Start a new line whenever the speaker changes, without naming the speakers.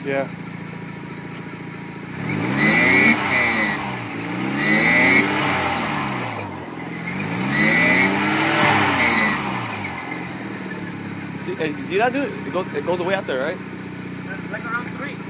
Yeah.
See that, dude? It goes away after, right?
Like around 3.